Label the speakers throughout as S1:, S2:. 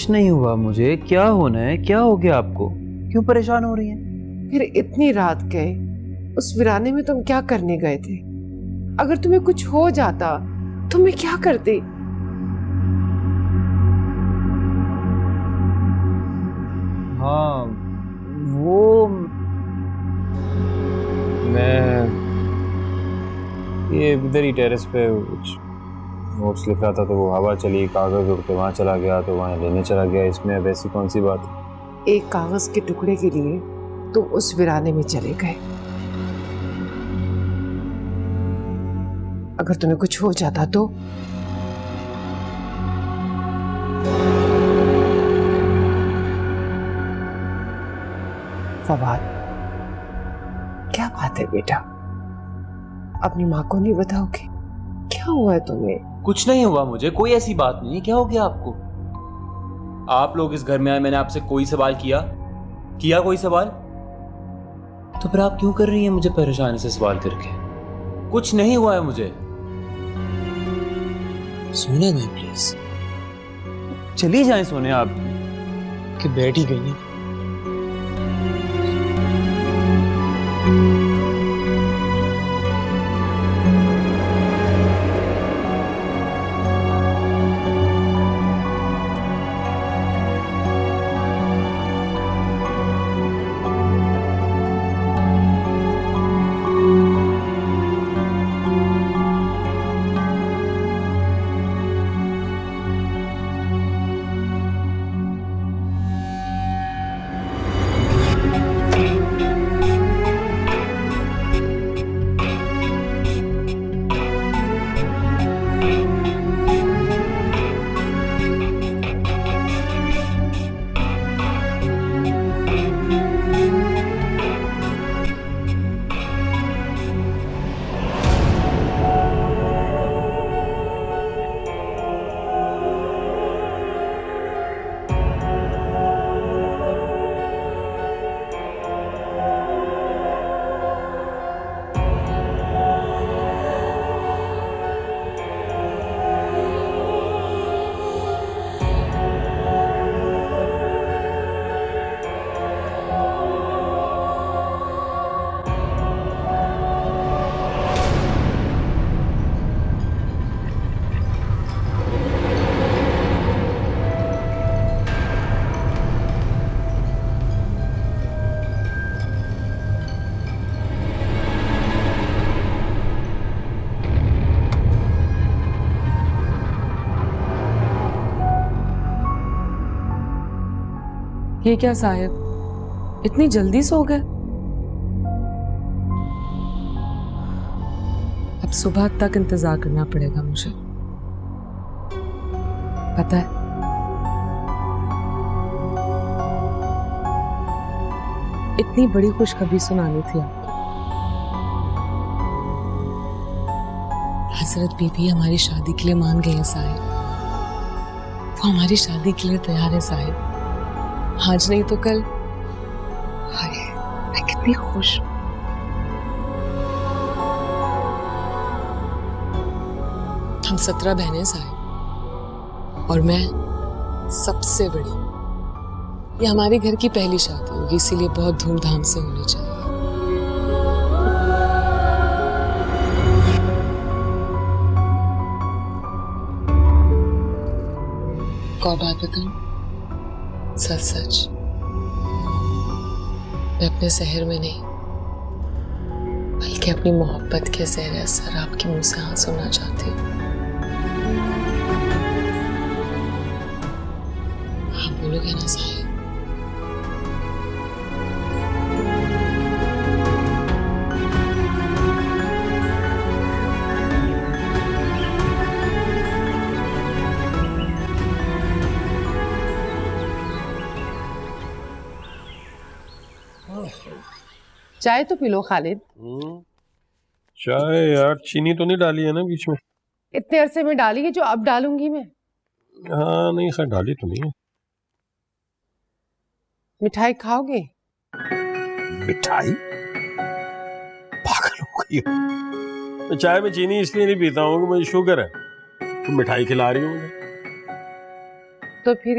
S1: कुछ नहीं हुआ मुझे। क्या होना है? क्या हो गया आपको? क्यों परेशान हो रही हैं?
S2: फिर इतनी रात गए, उस वीराने में तुम क्या करने गए थे? अगर तुम्हें कुछ हो जाता तो मैं क्या करती?
S1: हाँ, वो मैं ये इधर ही टेरेस पे कुछ नोट्स लिख रहा था, तो वो हवा चली, कागज उड़ के वहाँ चला गया, तो वहाँ लेने चला गया। इसमें अब ऐसी कौन सी बात है?
S2: एक कागज के टुकड़े के लिए तुम उस वीराने में चले गए। अगर तुम्हें कुछ हो जाता तो? फवाद, क्या बात है बेटा? अपनी माँ को नहीं बताओगे? क्या हुआ है तुम्हें?
S1: कुछ नहीं हुआ मुझे, कोई ऐसी बात नहीं है। क्या हो गया आपको? आप लोग इस घर में आए, मैंने आपसे कोई सवाल किया कोई सवाल? तो फिर आप क्यों कर रही हैं मुझे परेशान से सवाल करके? कुछ नहीं हुआ है मुझे।
S3: सोने नहीं प्लीज।
S1: चली जाएं सोने आप।
S3: कि बैठ ही गई।
S4: ये क्या साहिब, इतनी जल्दी सो गए? अब सुबह तक इंतजार करना पड़ेगा मुझे, पता है। इतनी बड़ी खुशखबरी सुनानी थी आपको। हजरत बीबी हमारी शादी के लिए मान गई है साहिब। वो हमारी शादी के लिए तैयार है साहिब। आज नहीं तो कल। हाय, मैं कितनी खुश हूं। हम 17 बहनें साहिब, और मैं सबसे बड़ी। ये हमारे घर की पहली शादी होगी, इसीलिए बहुत धूमधाम से होनी चाहिए। और बात बताऊं, सच सच मैं अपने शहर में नहीं, बल्कि अपनी मोहब्बत के ज़ेर असर आपके मुंह से हाँ सुनना चाहती हूँ। हाँ बोलोगे ना साहिब?
S2: चाय तो पी लो खालिद।
S5: चाय यार, चीनी तो नहीं डाली है ना बीच में?
S2: इतने अरसे में डाली है जो अब डालूंगी मैं।
S5: हाँ नहीं, खैर डाली तो नहीं है।
S2: मिठाई खाओगे?
S5: मिठाई? पागल हो गई हो? मैं चाय में चीनी इसलिए नहीं पीता हूँ कि मुझे शुगर है। तुम मिठाई खिला रही हो मुझे?
S2: तो फिर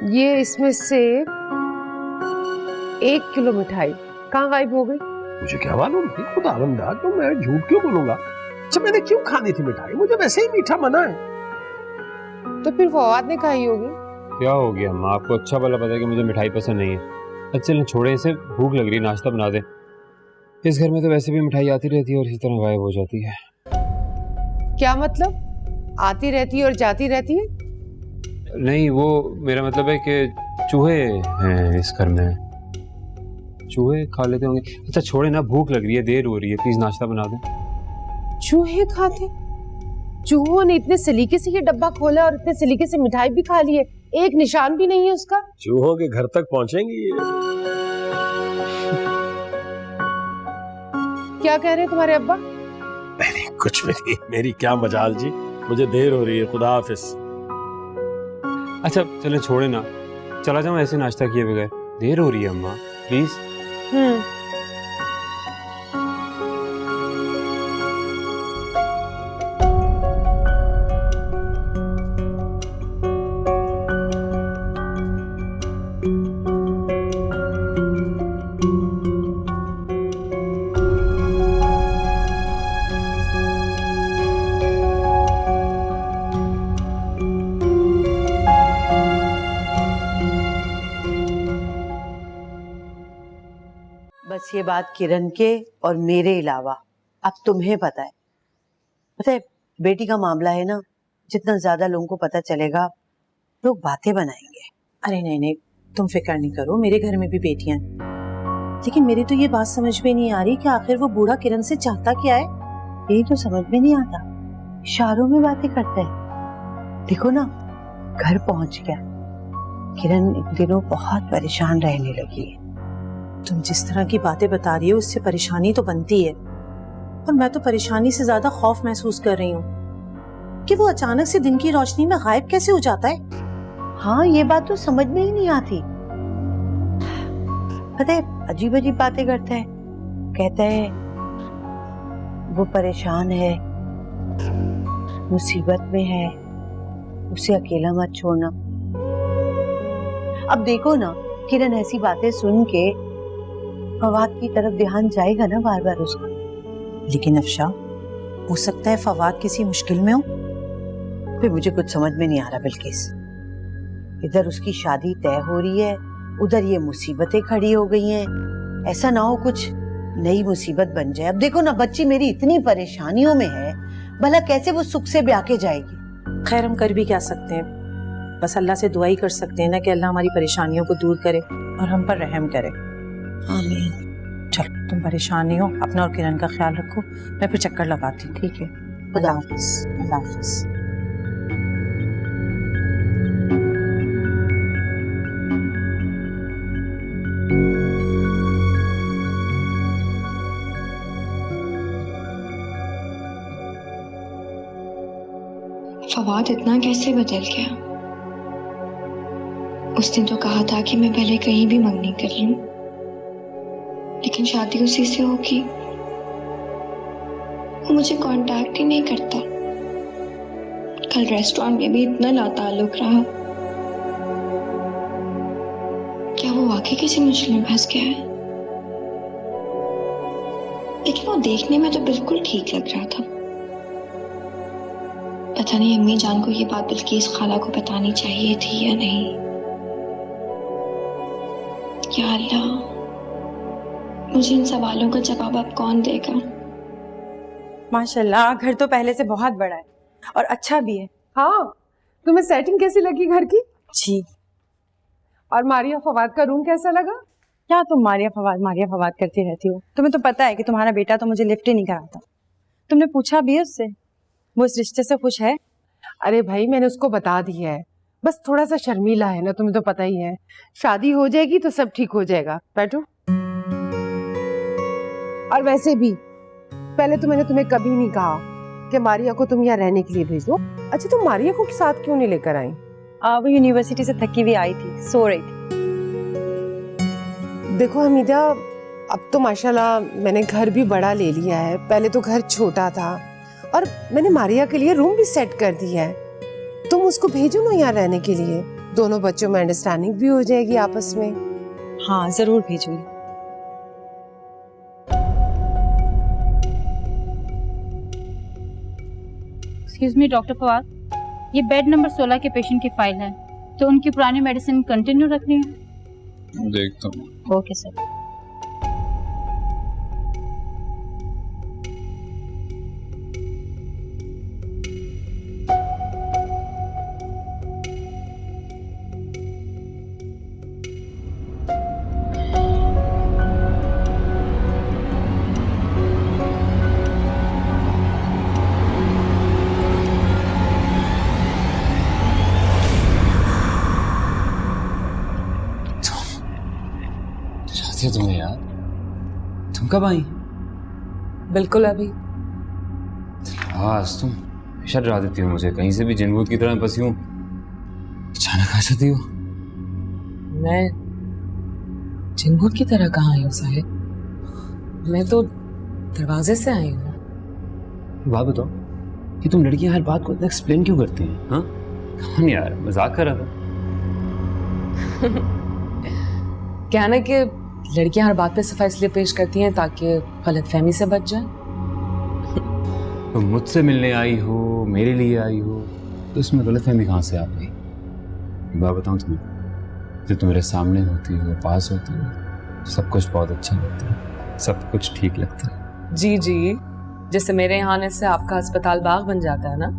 S2: ये इसमें से 1 किलो मिठाई कहाँ गायब हो गई?
S5: मुझे क्या मालूम थी, खुदा बंदा, तो मैं झूठ क्यों बोलूंगा? अच्छा, मैंने क्यों खानी थी मिठाई? मुझे वैसे ही मीठा मना है।
S2: तो फिर फवाद ने खाई होगी।
S6: क्या हो गया अम्मा, आपको अच्छा भला पता है कि मुझे मिठाई पसंद नहीं है। अच्छा चलें छोड़े इसे, भूख लग रही है, नाश्ता बना दे। इस घर में तो वैसे भी मिठाई आती रहती है और इसी तरह गायब हो जाती है।
S2: क्या मतलब? आती रहती है और जाती रहती है?
S6: नहीं, वो मेरा मतलब है कि चूहे हैं इस घर में, चूहे खा लेते होंगे। अच्छा छोड़े ना, भूख लग रही है, देर हो रही है, प्लीज नाश्ता बना दें।
S2: चूहे खाते? चूहों ने इतने सलीके से ये डब्बा खोला और इतने सलीके से मिठाई भी खा ली है, एक निशान भी नहीं है उसका।
S5: चूहों के घर तक पहुंचेंगी ये।
S2: क्या कह रहे हैं तुम्हारे अब्बा?
S5: नहीं, कुछ भी नहीं, मेरी क्या मजाल जी, मुझे देर हो रही है, खुदा हाफिज।
S6: अच्छा चलें छोड़े ना, चला जाऊँ ऐसे नाश्ता किए बगैर, देर हो रही है अम्मा प्लीज।
S7: बस ये बात किरण के और मेरे अलावा अब तुम्हें पता है बेटी का मामला है ना, जितना ज्यादा लोगों को पता चलेगा लोग बातें बनाएंगे।
S8: अरे नहीं, तुम फिक्र नहीं करो, मेरे घर में भी बेटियां हैं। लेकिन मेरी तो ये बात समझ में नहीं आ रही कि आखिर वो बूढ़ा किरण से चाहता क्या है।
S7: यही तो समझ में नहीं आता, इशारों में बातें करता है। देखो ना, घर पहुंच गया। किरण इन दिनों बहुत परेशान रहने लगी है।
S8: तुम जिस तरह की बातें बता रही हो उससे परेशानी तो बनती है, और मैं तो परेशानी से ज्यादा खौफ महसूस कर रही हूँ कि वो अचानक से दिन की रोशनी में गायब कैसे हो जाता है।
S7: हाँ, ये बात तो समझ में ही नहीं आती। पता है, अजीब अजीब बातें करता है। कहता है वो परेशान है, मुसीबत में है, उसे अकेला मत छोड़ना। अब देखो ना, किरण ऐसी बातें सुन के फवाद की तरफ ध्यान जाएगा ना बार बार उसका।
S8: लेकिन अफशा, हो सकता है फवाद किसी मुश्किल में हो।
S7: फिर मुझे कुछ समझ में नहीं आ रहा बिल्किस। इधर उसकी शादी तय हो रही है, उधर ये मुसीबतें खड़ी हो गई हैं। ऐसा ना हो कुछ नई मुसीबत बन जाए। अब देखो ना, बच्ची मेरी इतनी परेशानियों में है, भला कैसे वो सुख से ब्याह के जाएगी।
S8: खैर, हम कर भी क्या सकते हैं, बस अल्लाह से दुआ ही कर सकते हैं ना कि अल्लाह हमारी परेशानियों को दूर करे और हम पर रहम करे।
S7: आमीन।
S8: चलो, तुम परेशान नहीं हो, अपना और किरण का ख्याल रखो। मैं फिर चक्कर लगाती हूँ।
S7: ठीक है,
S8: खुदा हाफिज। अल्लाह हाफिज।
S9: फवाद इतना कैसे बदल गया? उसने तो कहा था कि मैं भले कहीं भी मंगनी कर लूं, लेकिन शादी उसी से होगी। वो मुझे कांटेक्ट ही नहीं करता। कल रेस्टोरेंट में भी इतना लाताल्लुक रहा। क्या वो वाकई किसी मुश्किल में फंस गया है? लेकिन वो देखने में तो बिल्कुल ठीक लग रहा था। पता नहीं अम्मी जान को ये बात बिल्किस खाला को बतानी चाहिए थी या नहीं। या अल्लाह, मुझे इन सवालों का जवाब अब कौन देगा?
S10: माशाल्लाह, घर तो पहले से बहुत बड़ा है और अच्छा भी है।
S2: हाँ, तुम्हें सेटिंग कैसी लगी घर की?
S10: जी।
S2: और मारिया फवाद का रूम कैसा लगा?
S10: क्या तुम मारिया फवाद करती रहती हो? तुम्हें तो पता है कि तुम्हारा बेटा तो मुझे लिफ्ट ही नहीं कराता। तुमने पूछा भी है उससे? वो इस रिश्ते से खुश है?
S2: अरे भाई, मैंने उसको बता दिया है, बस थोड़ा सा शर्मीला है ना, तुम्हें तो पता ही है। शादी हो जाएगी तो सब ठीक हो जाएगा। बैठो। और वैसे भी पहले तो मैंने तुम्हें कभी नहीं कहा कि मारिया को तुम यहाँ रहने के लिए भेजो। अच्छा, तुम मारिया को साथ क्यों नहीं लेकर आई?
S10: वो यूनिवर्सिटी से थकी हुई आई थी, सो रही थी।
S2: देखो हमीदा, अब तो माशाल्लाह मैंने घर भी बड़ा ले लिया है। पहले तो घर छोटा था और मैंने मारिया के लिए रूम भी सेट कर दिया है। तुम उसको भेजो ना यहाँ रहने के लिए, दोनों बच्चों में अंडरस्टैंडिंग भी हो जाएगी आपस में।
S10: हाँ जरूर भेजूंगी।
S11: एक्सक्यूज मी डॉक्टर फवाद, ये बेड नंबर 16 के पेशेंट की फाइल है, तो उनकी पुरानी मेडिसिन कंटिन्यू रखनी है।
S6: देखता हूँ।
S11: Okay sir.
S1: तुम्हें यार, तुम कब आई?
S4: बिल्कुल अभी।
S1: आज तुम हमेशा डरा देती हो मुझे, कहीं से भी जिनभूत की तरह फंसी हूँ, अचानक आ जाती हो।
S4: मैं जिनभूत की तरह कहाँ आई हूँ साहिब? मैं तो दरवाजे से आई हूँ।
S1: बात बताओ कि तुम लड़कियां हर बात को इतना एक्सप्लेन क्यों करती हैं? हाँ कौन यार, मजाक कर रहा था।
S4: क्या ना कि लड़कियां हर बात पे सफाई इसलिए पेश करती हैं ताकि गलतफहमी से बच जाए।
S1: तुम मुझसे मिलने आई हो, मेरे लिए आई हो, तो इसमें गलतफहमी कहाँ से आ गई? बात बताऊं तुम्हें, जब तुम मेरे सामने होती हो, पास होती हो, सब कुछ बहुत अच्छा लगता है, सब कुछ ठीक लगता है।
S4: जी जी, जैसे मेरे यहाँ आने से आपका अस्पताल बाग बन जाता है ना।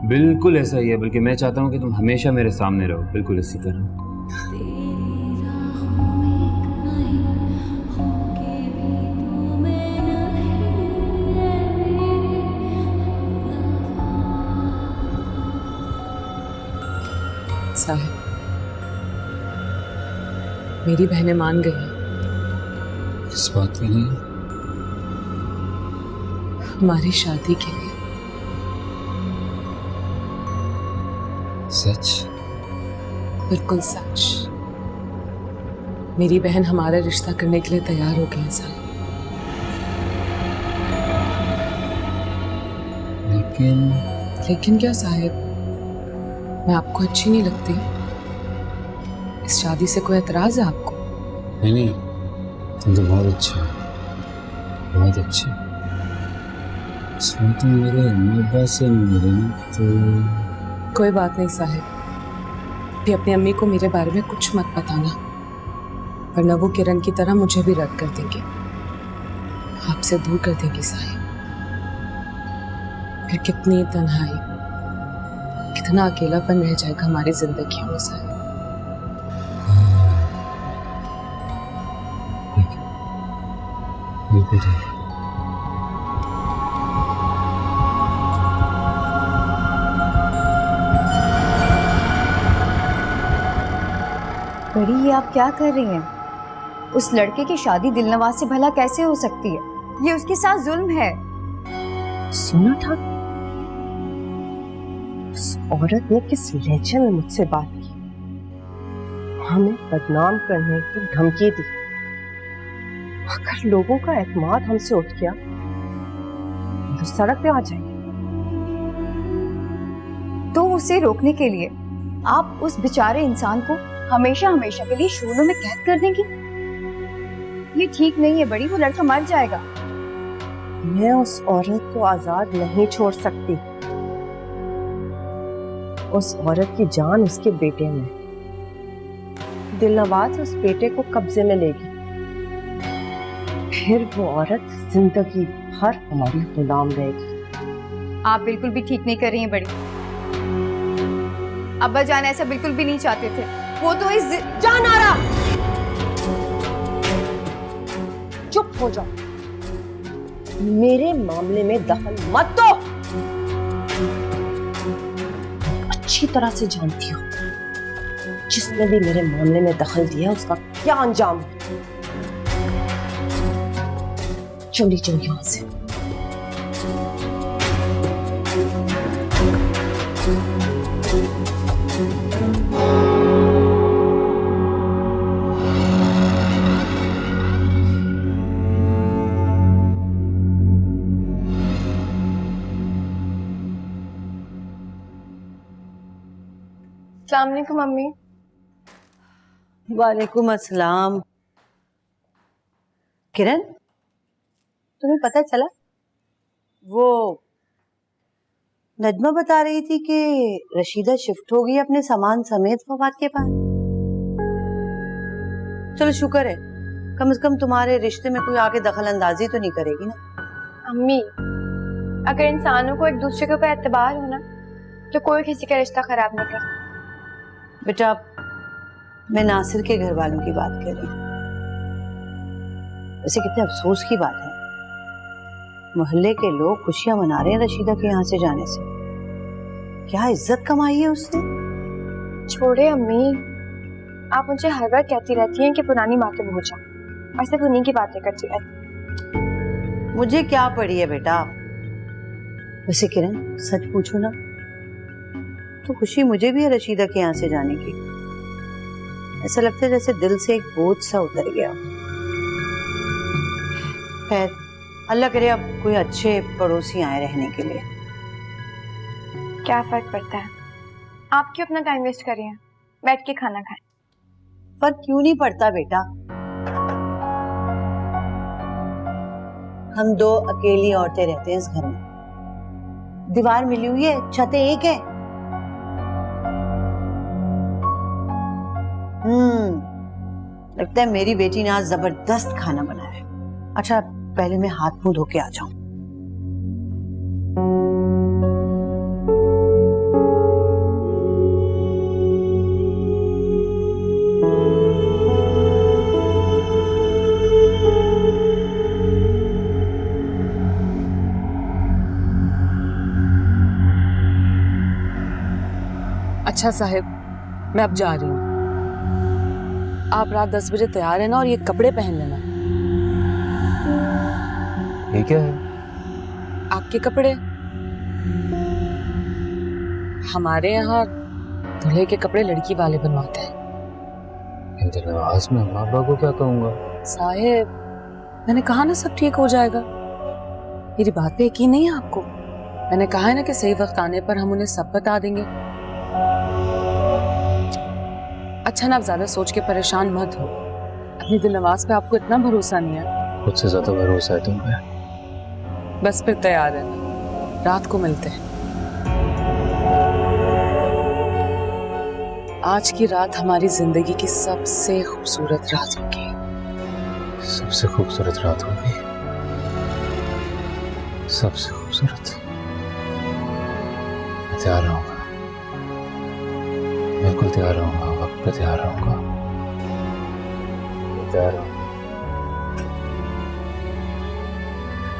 S1: बिल्कुल ऐसा ही है, बल्कि मैं चाहता हूँ कि तुम हमेशा मेरे सामने रहो, बिल्कुल इसी तरह।
S4: साहिब, मेरी बहनें मान गई हैं।
S1: इस बात के लिए?
S4: हमारी शादी के लिए।
S1: सच?
S4: बिल्कुल सच। मेरी बहन हमारा रिश्ता करने के लिए तैयार हो गई है साहिब। लेकिन क्या साहिब, मैं आपको अच्छी नहीं लगती? इस शादी से कोई एतराज है आपको?
S1: नहीं, तुम तो बहुत अच्छे हो, बहुत अच्छे। इसमें तुम मेरे अम्मी अब्बा से नहीं मिले ना, तो
S4: कोई बात नहीं साहिब, भी अपनी अम्मी को मेरे बारे में कुछ मत बताना, वरना वो किरण की तरह मुझे भी रद्द कर देंगे, आपसे दूर कर देंगे साहिब। फिर कितनी तन्हाई, कितना अकेलापन रह जाएगा हमारी जिंदगी में साहिब।
S1: बिल्कुल ठीक।
S12: बड़ी, ये आप क्या कर रही हैं? उस लड़के की शादी दिलनवाज से भला कैसे हो सकती है? ये उसके साथ जुल्म है।
S7: सुना था उस औरत ने किस लहजे में मुझसे बात की, हमें बदनाम करने की धमकी दी। अगर लोगों का एतमाद हमसे उठ गया तो सड़क पे आ जाएंगे।
S12: तो उसे रोकने के लिए आप उस बेचारे इंसान को हमेशा हमेशा के लिए शूलों में कैद कर देंगी? ये ठीक नहीं है बड़ी, वो लड़का मर जाएगा।
S7: मैं उस औरत को आजाद नहीं छोड़ सकती। उस औरत की जान उसके बेटे में, दिलनवाज उस बेटे को कब्जे में लेगी, फिर वो औरत जिंदगी भर हमारी गुलाम रहेगी।
S12: आप बिल्कुल भी ठीक नहीं कर रही हैं बड़ी। अब्बा जान ऐसा बिल्कुल भी नहीं चाहते थे। वो तो इस
S7: जान आ रहा, चुप हो जाओ, मेरे मामले में दखल मत दो। अच्छी तरह से जानती हो जिसने भी मेरे मामले में दखल दिया उसका क्या अंजाम है। चली जाओ यहां से।
S12: अस्सलाम वालेकुम मम्मी।
S7: वालेकुम अस्सलाम। किरण, तुम्हें पता चला? वो नजमा बता रही थी कि रशीदा शिफ्ट हो गई अपने सामान समेत फवाद के पास। चलो शुक्र है, कम से कम तुम्हारे रिश्ते में कोई आके दखल अंदाजी तो नहीं करेगी ना।
S12: अम्मी, अगर इंसानों को एक दूसरे के ऊपर एतबार हो ना तो कोई किसी का रिश्ता खराब नहीं कर।
S7: बेटा, मैं नासिर के घर वालों की बात कर रही हूँ। वैसे कितने अफसोस की बात है, मोहल्ले के लोग खुशियां मना रहे हैं रशीदा के यहाँ से जाने से। क्या इज्जत कमाई है उसने।
S12: छोड़े अम्मी, आप मुझे हर बार कहती रहती हैं कि पुरानी बातें भूल जाओ और सिर्फ उन्हीं की बातें करती रहती।
S7: मुझे क्या पड़ी है बेटा। वैसे किरण, सच पूछो ना तो खुशी मुझे भी है रशीदा के यहाँ से जाने की। ऐसा लगता है जैसे दिल से एक बोझ सा उतर गया। खैर, अल्लाह करे अब कोई अच्छे पड़ोसी आए रहने के लिए।
S12: क्या फर्क पड़ता है, आप क्यों अपना टाइम वेस्ट कर रही हैं? बैठ के खाना खाएं।
S7: फर्क क्यों नहीं पड़ता बेटा, हम दो अकेली औरतें रहते हैं इस घर में। दीवार मिली हुई है, छतें एक है। लगता है मेरी बेटी ने आज जबरदस्त खाना बनाया है। अच्छा, पहले मैं हाथ मुंह धो के आ जाऊं।
S4: अच्छा साहिब, मैं अब जा रही हूँ। आप रात 10 बजे तैयार है ना, और ये कपड़े पहन लेना।
S6: ये क्या है?
S4: आपके कपड़े। हमारे यहाँ दूल्हे के कपड़े लड़की वाले बनवाते हैं।
S6: इंतज़ाम में माँ बाप को क्या कहूँगा?
S4: साहिब, मैंने कहा ना सब ठीक हो जाएगा। मेरी बात पे यकीन नहीं है आपको? मैंने कहा है ना कि सही वक्त आने पर हम उन्हें सब बता देंगे। अच्छा ना, आप ज्यादा सोच के परेशान मत हो। अपनी दिल नवाज पे आपको इतना भरोसा नहीं है।
S6: खुद से ज्यादा भरोसा है तुम पे।
S4: बस फिर तैयार है, रात को मिलते हैं। आज की रात हमारी जिंदगी की सबसे खूबसूरत रात होगी।
S6: सबसे खूबसूरत रात होगी, सबसे खूबसूरत। मैं तैयार रहूंगा, बिल्कुल तैयार रहूंगा, वक्त पे तैयार रहूंगा, तैयार रहूंगा,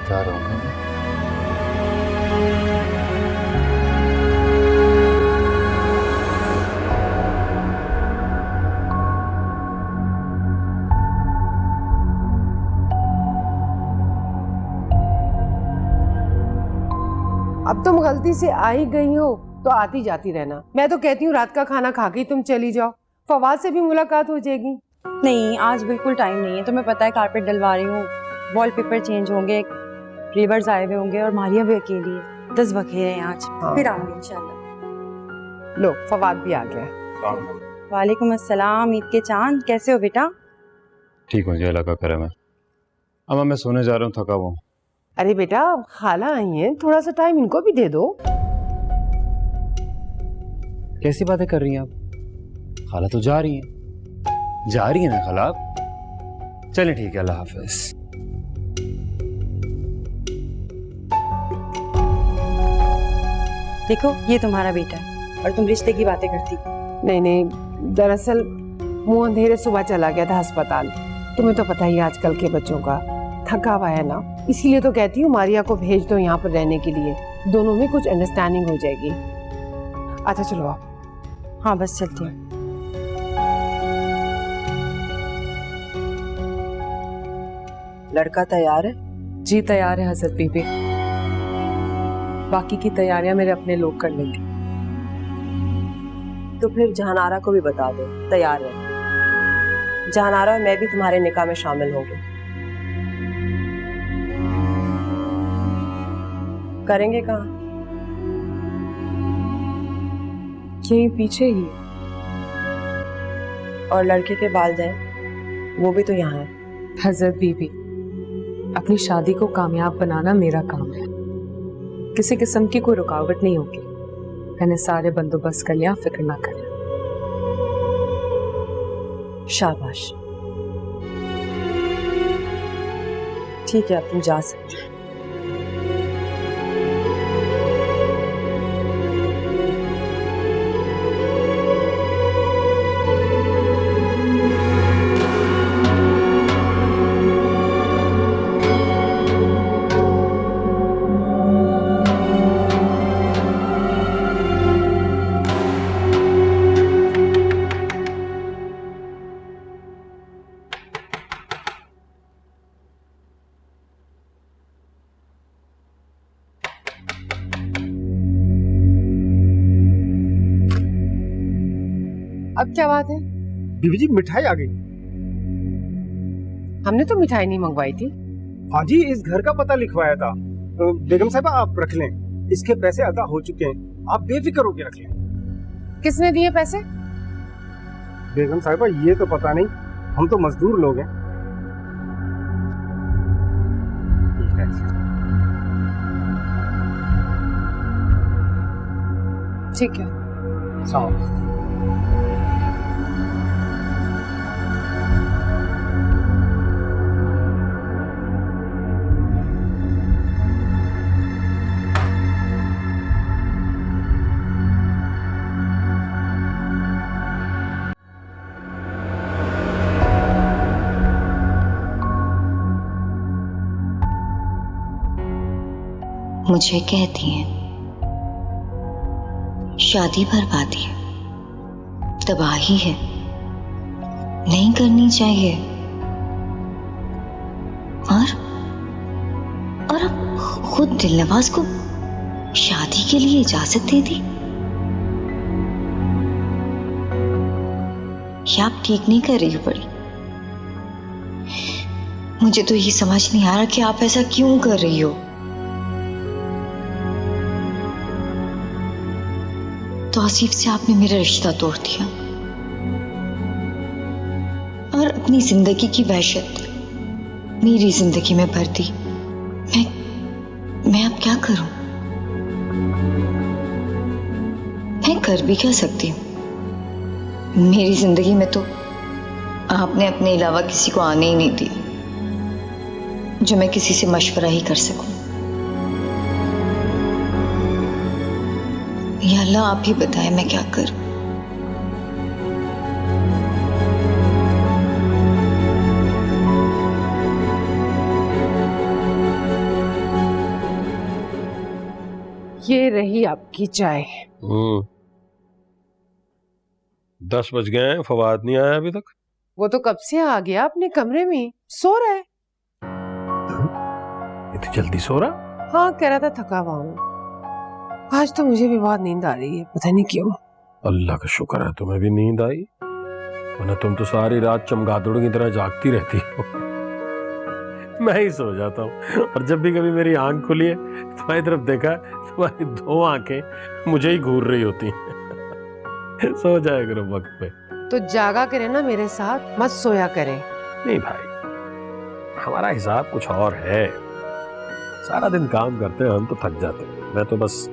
S6: तैयार रहूंगा।
S2: अब तुम गलती से आ ही गई हो तो आती जाती रहना। मैं तो कहती हूँ रात का खाना खा के तुम चली जाओ, फवाद से भी मुलाकात हो जाएगी।
S10: नहीं, आज बिल्कुल टाइम नहीं है। तुम्हें पता है कारपेट डलवा रही हूँ, वॉलपेपर चेंज होंगे, रीबर्स आए हुए होंगे और मारिया भी अकेली है। 10 बखेरे हैं आज।
S2: हाँ।
S10: फिर आऊंगी इंशाल्लाह।
S2: लो, फवाद भी आ गया।
S10: वालेकुम अस्सलाम। ईद के चांद, कैसे हो बेटा?
S6: ठीक हो जाए, लगा करे मैं। अम्मा मैं सोने जा रहा हूँ, थका हुआ हूँ।
S2: अरे बेटा, खाला आई हैं, थोड़ा सा टाइम इनको भी दे दो।
S6: कैसी बातें कर रही हैं आप? खाला तो जा रही हैं, जा रही है ना खाला आप? चलिए ठीक है, अल्लाह हाफिज।
S10: देखो, ये तुम्हारा बेटा है और तुम रिश्ते की बातें करती।
S2: नहीं नहीं, दरअसल मुंह अंधेरे सुबह चला गया था अस्पताल। तुम्हें तो पता ही है आजकल के बच्चों का, थका हुआ है ना, इसीलिए तो कहती हूँ मारिया को भेज दो यहाँ पर रहने के लिए, दोनों में कुछ अंडरस्टैंडिंग हो जाएगी। अच्छा चलो आप।
S10: हाँ बस चलती हूँ।
S7: लड़का तैयार है?
S4: जी तैयार है हजरत बीबी, बाकी की तैयारियां मेरे अपने लोग कर लेंगे।
S13: तो फिर जहानारा को भी बता दो तैयार है। जहानारा और मैं भी तुम्हारे निकाह में शामिल होंगे। करेंगे कहाँ?
S4: यही पीछे ही।
S13: और लड़के के वालिदैन वो भी तो यहाँ है।
S4: हजरत बीबी, अपनी शादी को कामयाब बनाना मेरा काम है। किसी किस्म की कोई रुकावट नहीं होगी। मैंने सारे बंदोबस्त कर लिया, फिक्र ना करें।
S13: शाबाश, ठीक है, अब तुम जा सकते हो।
S2: अब क्या बात है?
S5: बीबी जी मिठाई आ गई।
S2: हमने तो मिठाई नहीं मंगवाई थी।
S5: हाँ जी, इस घर का पता लिखवाया था। बेगम साहबा आप रख लें, इसके पैसे अदा हो चुके हैं, आप बेफिक्र होकर रख लें।
S2: किसने दिए पैसे?
S5: बेगम साहबा ये तो पता नहीं, हम तो मजदूर लोग हैं।
S2: ठीक है।
S5: साहब
S9: मुझे कहती हैं शादी बर्बादी है, तबाही है, नहीं करनी चाहिए। और अब खुद दिलनवाज को शादी के लिए इजाजत दे दी। या आप ठीक नहीं कर रही हो बड़ी? मुझे तो ये समझ नहीं आ रहा कि आप ऐसा क्यों कर रही हो। तौसीफ से आपने मेरा रिश्ता तोड़ दिया और अपनी जिंदगी की वहशत मेरी जिंदगी में भर दी। मैं अब क्या करूं? मैं कर भी क्या सकती हूं? मेरी जिंदगी में तो आपने अपने अलावा किसी को आने ही नहीं दिया जो मैं किसी से मशवरा ही कर सकूं। या अल्लाह आप ही बताएं मैं क्या करूं।
S2: ये रही आपकी चाय।
S5: 10 बज गए हैं, फवाद नहीं आया अभी तक।
S2: वो तो कब से आ गया अपने कमरे में सो रहा है।
S5: इतनी जल्दी सो रहा?
S2: हाँ, कह रहा था थका हुआ हूँ। आज तो मुझे भी बहुत नींद आ रही है, पता नहीं क्यों।
S5: अल्लाह का शुक्र है तुम्हें भी नींद आई, वरना तुम तो सारी रात चमगादड़ की तरह जागती रहती हो। मैं ही सो जाता हूँ, और जब भी कभी मेरी आंख खुली है तुम्हारी तरफ देखा, तुम्हारी 2 आंखें मुझे ही घूर रही होती हैं। सो जाया करो वक्त पे।
S2: तो जागा करे ना मेरे साथ, मत सोया करे।
S5: नहीं भाई, हमारा हिसाब कुछ और है। सारा दिन काम करते हैं हम तो थक जाते हैं। मैं तो बस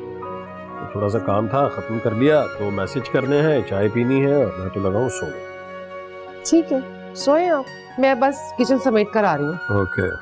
S5: थोड़ा सा काम था, खत्म कर लिया, तो मैसेज करने हैं, चाय पीनी है, और मैं तो लगाऊं सोने।
S2: ठीक है, सोए आप, मैं बस किचन समेट कर आ रही हूँ।
S5: ओके।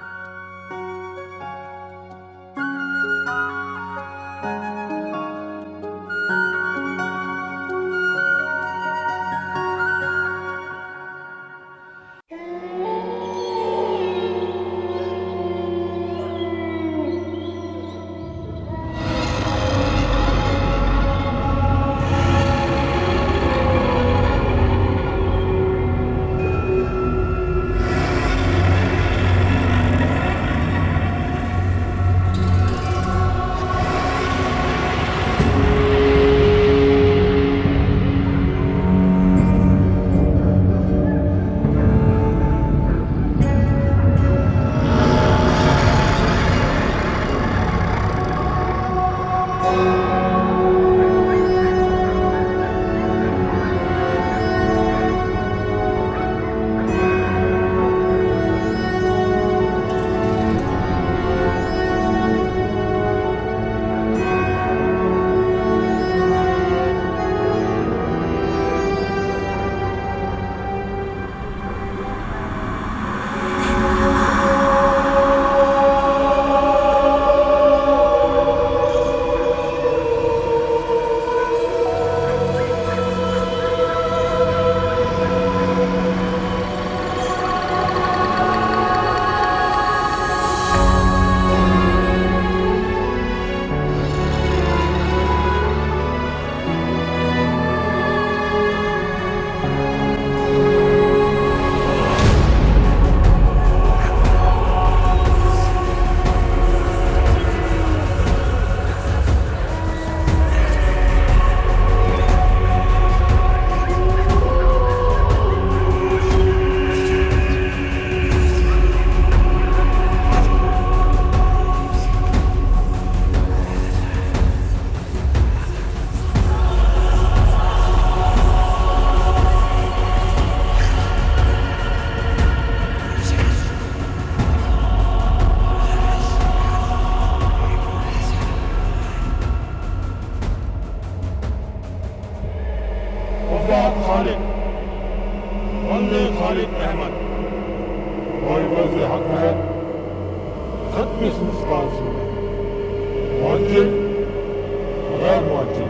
S14: गैर मुआजी,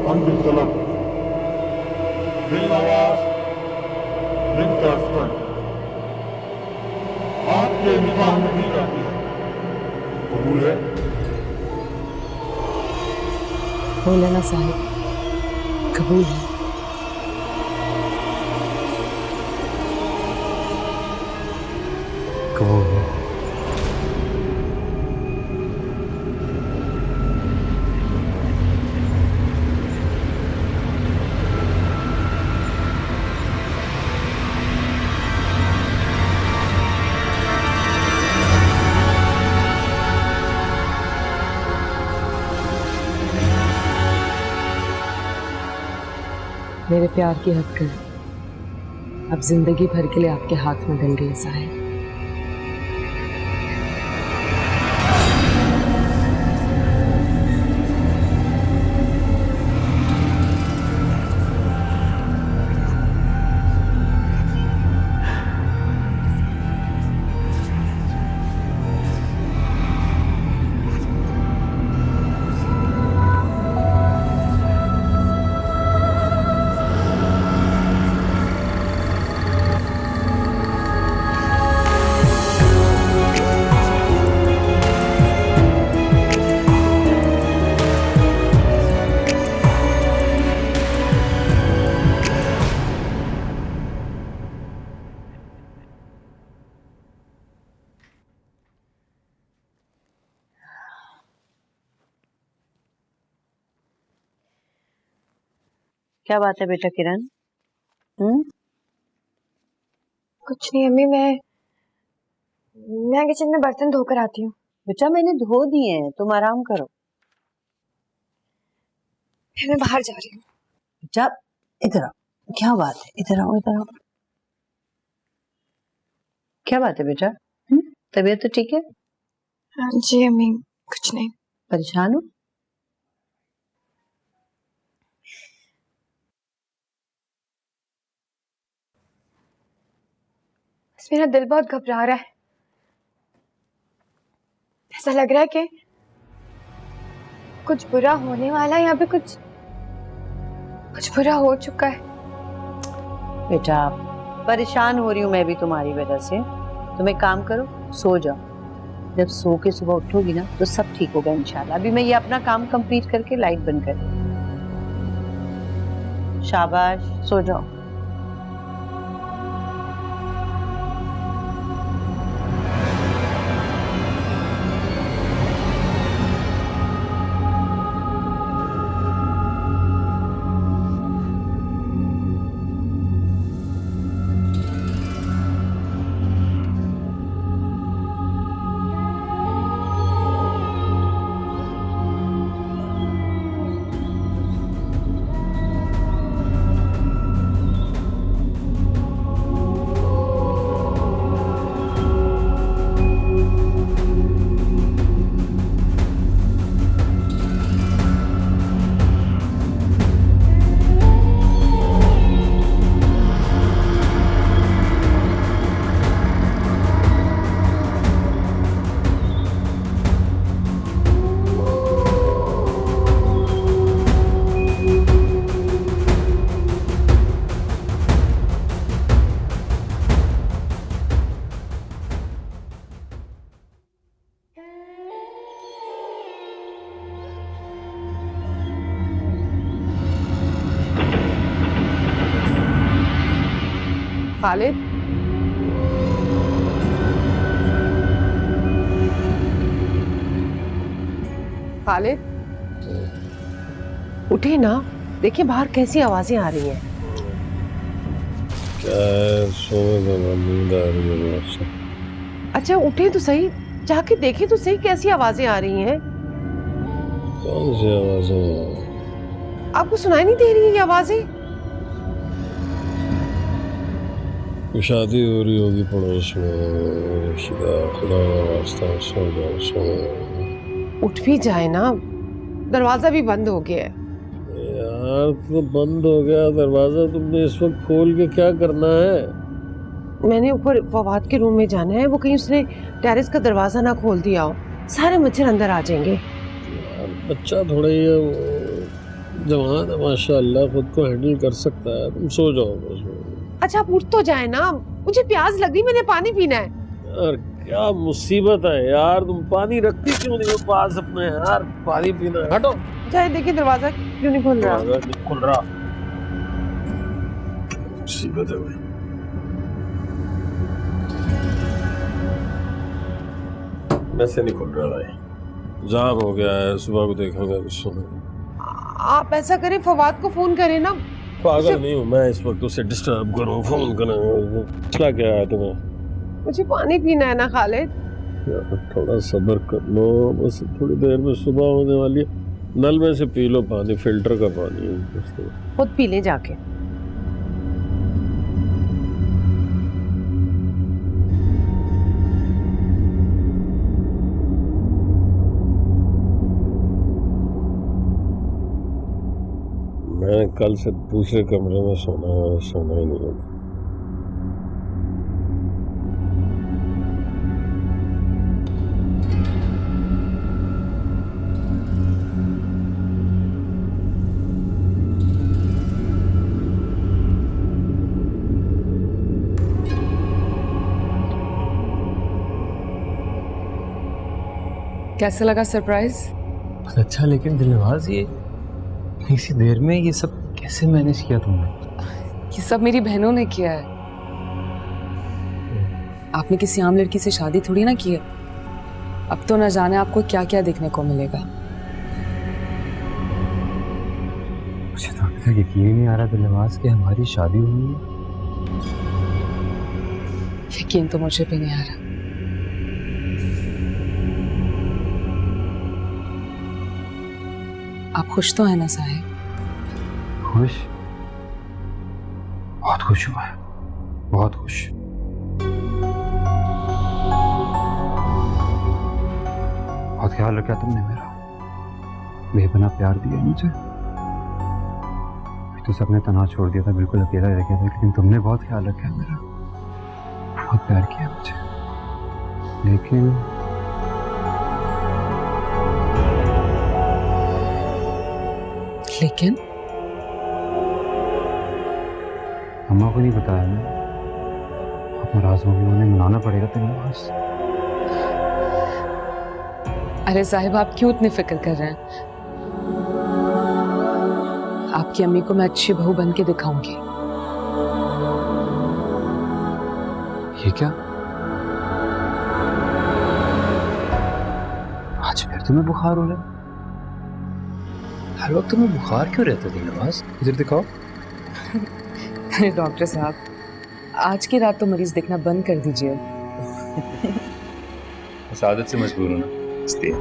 S14: मंजिल तलब, दिलनवाज, रिंग का हस्बैंड आपके निकाह में दी जाती है। कबूल है?
S4: मौलाना साहिब, कबूल है।
S5: कबूल है।
S4: मेरे प्यार की हद कर, अब जिंदगी भर के लिए आपके हाथ में डल गई साहिब।
S7: क्या बात है बेटा किरण?
S12: कुछ नहीं अम्मी, मैं किचन में बर्तन धोकर आती हूँ।
S7: बेटा मैंने धो दिए हैं, तुम आराम करो।
S12: फिर मैं बाहर जा रही हूँ।
S7: बेटा इधर आओ, क्या बात है? इधर आओ, इधर आओ। क्या बात है बेटा? तबीयत तो ठीक है?
S12: हाँ जी अम्मी, कुछ नहीं।
S7: परेशान हो?
S12: बस मेरा दिल बहुत घबरा रहा है। ऐसा लग रहा है कि कुछ बुरा होने वाला है, यहाँ पे कुछ बुरा हो चुका है।
S7: बेटा परेशान हो रही हूँ मैं भी तुम्हारी वजह से। तुम एक काम करो, सो जाओ। जब सो के सुबह उठोगी ना तो सब ठीक होगा इंशाल्लाह। अभी मैं ये अपना काम कंप्लीट करके लाइट बंद कर दूँ। शाबाश, सो जाओ।
S2: खालिद, खालिद उठे ना, देखिए बाहर कैसी आवाजें आ रही हैं।
S5: क्या है? सोने दो, नींद आ रही है बहुत से।
S2: अच्छा उठे तो सही, जाके देखे तो सही कैसी आवाजें आ रही हैं।
S5: कौन सी आवाजें?
S2: आपको सुनाई नहीं दे रही है ये आवाजें?
S5: शादी हो रही होगी पड़ोस में। खुदा का वास्ता, सो जाओ, सो जाओ।
S2: उठ भी जाए ना, दरवाजा भी बंद हो गया है।
S5: यार तो बंद हो गया दरवाजा, तुमने इस वक्त खोल के क्या करना है?
S2: मैंने ऊपर फवाद के रूम में जाना है, वो कहीं उसने टेरेस का दरवाजा ना खोल दिया हो, सारे मच्छर अंदर आ जाएंगे।
S5: यार बच्चा थोड़ा ही है, जवान है माशाल्लाह, खुद को हैंडल कर सकता है। तुम सो जाओ बस।
S2: अच्छा आप उठ तो जाए ना, मुझे प्यास लग रही, मैंने पानी पीना है।
S5: यार क्या मुसीबत है यार, तुम पानी रखती क्यों नहीं हो पास अपने यार, पानी पीना है। हटो
S2: जाए देखिए दरवाजा क्यों नहीं खुल रहा।
S5: दरवाजा नहीं खुल रहा, मुसीबत है भाई। वैसे नहीं खुल रहा भाई, जाम हो गया है, सुबह को देखेंगे।
S2: आप ऐसा करें फवाद को फोन करें ना।
S5: पागल नहीं हूँ मैं इस वक्त उसे डिस्टर्ब करूँ, फोन करूँ। मसला क्या है तुम्हें?
S2: मुझे पानी पीना है ना खालिद।
S5: यार थोड़ा सब्र कर लो, बस थोड़ी देर में सुबह होने वाली है। नल में से पी लो पानी, फिल्टर का पानी है,
S2: खुद पी ले जाके।
S5: मैं कल से दूसरे कमरे में सोना ही नहीं है।
S4: कैसा लगा सरप्राइज?
S3: अच्छा, लेकिन दिलनवाज ये इसी देर में ये सब कैसे मैनेज किया तुमने?
S4: ये सब मेरी बहनों ने किया है। आपने किसी आम लड़की से शादी थोड़ी ना की है। अब तो न जाने आपको क्या क्या देखने को मिलेगा।
S3: मुझे तो अभी तक यकीन ही नहीं आ रहा दिलनवाज कि हमारी शादी हुई है।
S4: यकीन तो मुझे भी नहीं आ रहा। आप खुश तो है ना साहिब?
S6: खुश? बहुत खुश हुआ है, बहुत खुश। बहुत ख्याल रखा तुमने मेरा, बेपनाह प्यार दिया मुझे। तो सबने तनाव छोड़ दिया था, बिल्कुल अकेला रह गया था, लेकिन तुमने बहुत ख्याल रखा मेरा, बहुत प्यार किया मुझे। लेकिन अम्मा को नहीं बताया ना, आप नाराज होंगे, उन्हें मनाना पड़ेगा तेरे पास।
S4: अरे साहिब आप क्यों इतनी फिक्र कर रहे हैं? आपकी अम्मी को मैं अच्छी बहू बन के दिखाऊंगी।
S6: ये क्या? आज फिर तुम्हें बुखार हो रहा है?
S3: हर वक्त तुम्हें बुखार क्यों रहता है दिलनवाज? इधर दिखाओ।
S4: अरे डॉक्टर साहब, आज की रात तो मरीज देखना बंद कर दीजिए।
S3: उस आदत से मजबूर हूं ना, इसलिए।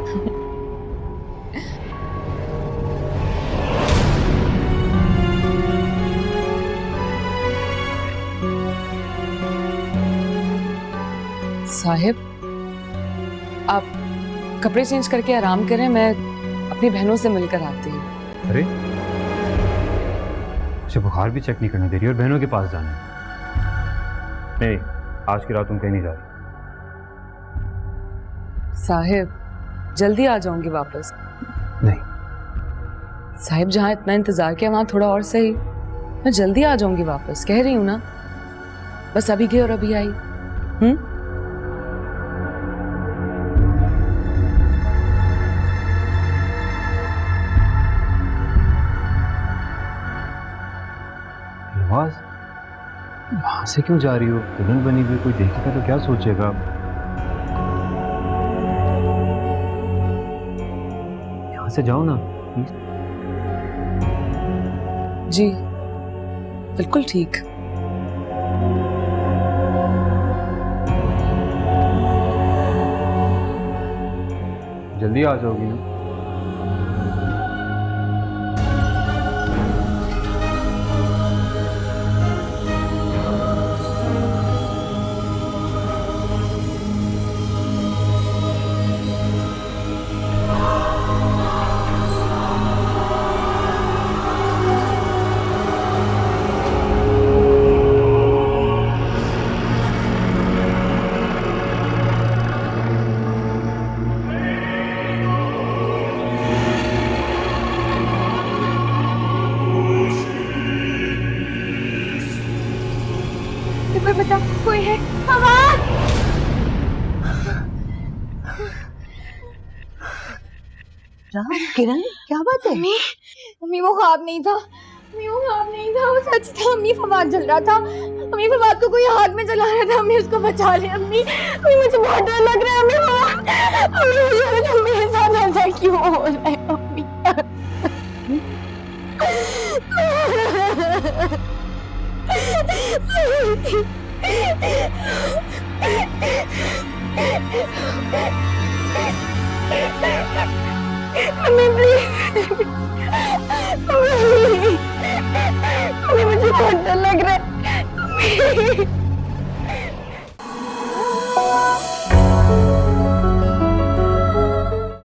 S4: साहिब आप कपड़े चेंज करके आराम करें, मैं अपनी बहनों से मिलकर आती हूँ।
S6: अरे मुझे बुखार भी चेक नहीं करने दे रही और बहनों के पास जाना है। नहीं, आज की रात तुम कहीं नहीं जा रही।
S4: साहिब जल्दी आ जाऊंगी वापस।
S6: नहीं
S4: साहिब, जहाँ इतना इंतजार किया वहां थोड़ा और सही। मैं जल्दी आ जाऊंगी वापस, कह रही हूँ ना। बस अभी गई और अभी आई।
S6: वहां से क्यों जा रही हो? दुल्हन बनी हुई, कोई देखेगा तो क्या सोचेगा? यहाँ से जाओ ना प्लीज।
S4: जी बिल्कुल ठीक।
S6: जल्दी आ जाओगी ना?
S12: कोई है। फवाद!
S7: किरण क्या बात है?
S12: मम्मी वो ख्वाब नहीं था, मम्मी वो ख्वाब नहीं था, वो सच था। मम्मी फवाद जल रहा था, मम्मी फवाद को कोई हाथ में जला रहा था, मम्मी उसको बचा ले। मम्मी मुझे बहुत डर लग रहा है। मम्मी मुझे मेरे साथ ऐसा क्यों हो रहा है? मम्मी मम्मी प्लीज, मम्मी मुझे बहुत डर लग रहा है।